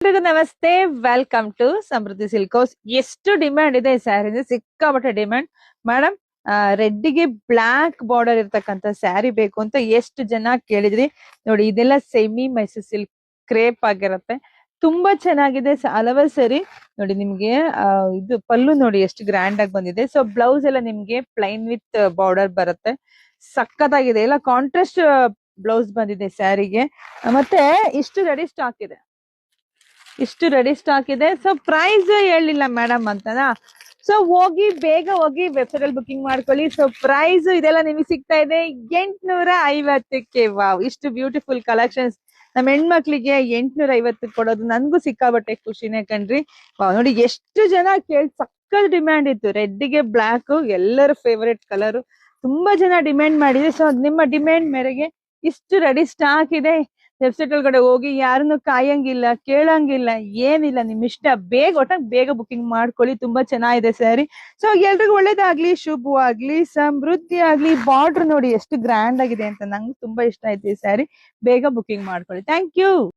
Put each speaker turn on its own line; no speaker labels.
ಎಲ್ರಿಗೂ ನಮಸ್ತೆ, welcome to Samruddhi silk house. ಎಷ್ಟು ಡಿಮ್ಯಾಂಡ್ ಇದೆ ಈ ಸ್ಯಾರಿ, ಸಿಕ್ಕಾಪಟ್ಟೆ ಡಿಮ್ಯಾಂಡ್. ಮೇಡಮ್, ರೆಡ್ಗೆ ಬ್ಲಾಕ್ ಬಾರ್ಡರ್ ಇರ್ತಕ್ಕಂಥ ಸ್ಯಾರಿ ಬೇಕು ಅಂತ ಎಷ್ಟು ಜನ ಕೇಳಿದ್ರಿ. ನೋಡಿ, ಇದೆಲ್ಲ ಸೆಮಿ ಮೈಸೂರ್ ಸಿಲ್ಕ್ ಕ್ರೇಪ್ ಆಗಿರುತ್ತೆ. ತುಂಬಾ ಚೆನ್ನಾಗಿದೆ. ಹಲವಾರು ಸರಿ ನೋಡಿ, ನಿಮ್ಗೆ ಇದು ಪಲ್ಲು ನೋಡಿ ಎಷ್ಟು ಗ್ರ್ಯಾಂಡ್ ಆಗಿ ಬಂದಿದೆ. ಸೊ ಬ್ಲೌಸ್ ಎಲ್ಲ ನಿಮ್ಗೆ ಪ್ಲೈನ್ ವಿತ್ ಬಾರ್ಡರ್ ಬರುತ್ತೆ. ಸಕ್ಕತ್ತಾಗಿದೆ. ಎಲ್ಲ ಕಾಂಟ್ರಾಸ್ಟ್ ಬ್ಲೌಸ್ ಬಂದಿದೆ ಸ್ಯಾರಿಗೆ. ಮತ್ತೆ ಇಷ್ಟು ರೆಡಿ ಸ್ಟಾಕ್ ಇದೆ. ಸೊ ಪ್ರೈಸ್ ಹೇಳಿಲ್ಲ ಮೇಡಮ್ ಅಂತನಾ. ಸೊ ಬೇಗ ಹೋಗಿ ವೆಬ್ಸೈಟ್ ಅಲ್ಲಿ ಬುಕಿಂಗ್ ಮಾಡ್ಕೊಳ್ಳಿ. ಸೊ ಪ್ರೈಸ್ ಇದೆಲ್ಲ ನಿಮಗೆ ಸಿಗ್ತಾ ಇದೆ 850ಕ್ಕೆ. ವಾವ್, ಇಷ್ಟು ಬ್ಯೂಟಿಫುಲ್ ಕಲೆಕ್ಷನ್ಸ್ ನಮ್ಮ ಹೆಣ್ಮಕ್ಳಿಗೆ 850 ಕೊಡೋದು ನನ್ಗೂ ಸಿಕ್ಕಾಬಟ್ಟೆ ಖುಷಿನೇ ಕಣ್ರಿ. ವಾವ್, ನೋಡಿ ಎಷ್ಟು ಜನ ಸಕ್ಕತ್ ಡಿಮ್ಯಾಂಡ್ ಇತ್ತು. ರೆಡ್ಗೆ ಬ್ಲಾಕ್ ಎಲ್ಲರ ಫೇವರೇಟ್ ಕಲರ್. ತುಂಬಾ ಜನ ಡಿಮ್ಯಾಂಡ್ ಮಾಡಿದೆ. ಸೊ ನಿಮ್ಮ ಡಿಮ್ಯಾಂಡ್ ಮೇರೆಗೆ ಇಷ್ಟು ರೆಡಿ ಸ್ಟಾಕ್ ಇದೆ. ವೆಬ್ಸೈಟ್ ಒಳಗಡೆ ಹೋಗಿ ಯಾರನ್ನು ಕಾಯಂಗಿಲ್ಲ, ಕೇಳಂಗಿಲ್ಲ, ಏನಿಲ್ಲ. ನಿಮ್ ಇಷ್ಟ, ಬೇಗ ಬುಕಿಂಗ್ ಮಾಡ್ಕೊಳ್ಳಿ. ತುಂಬಾ ಚೆನ್ನಾಗಿದೆ ಸ್ಯಾರಿ. ಸೊ ಎಲ್ರಿಗೂ ಒಳ್ಳೇದಾಗ್ಲಿ, ಶುಭವಾಗ್ಲಿ, ಸಮೃದ್ಧಿ ಆಗ್ಲಿ. ಬಾರ್ಡರ್ ನೋಡಿ ಎಷ್ಟು ಗ್ರ್ಯಾಂಡ್ ಆಗಿದೆ ಅಂತ. ನಂಗೆ ತುಂಬಾ ಇಷ್ಟ ಆಯ್ತು ಈ ಸ್ಯಾರಿ. ಬೇಗ ಬುಕಿಂಗ್ ಮಾಡ್ಕೊಳ್ಳಿ. Thank you.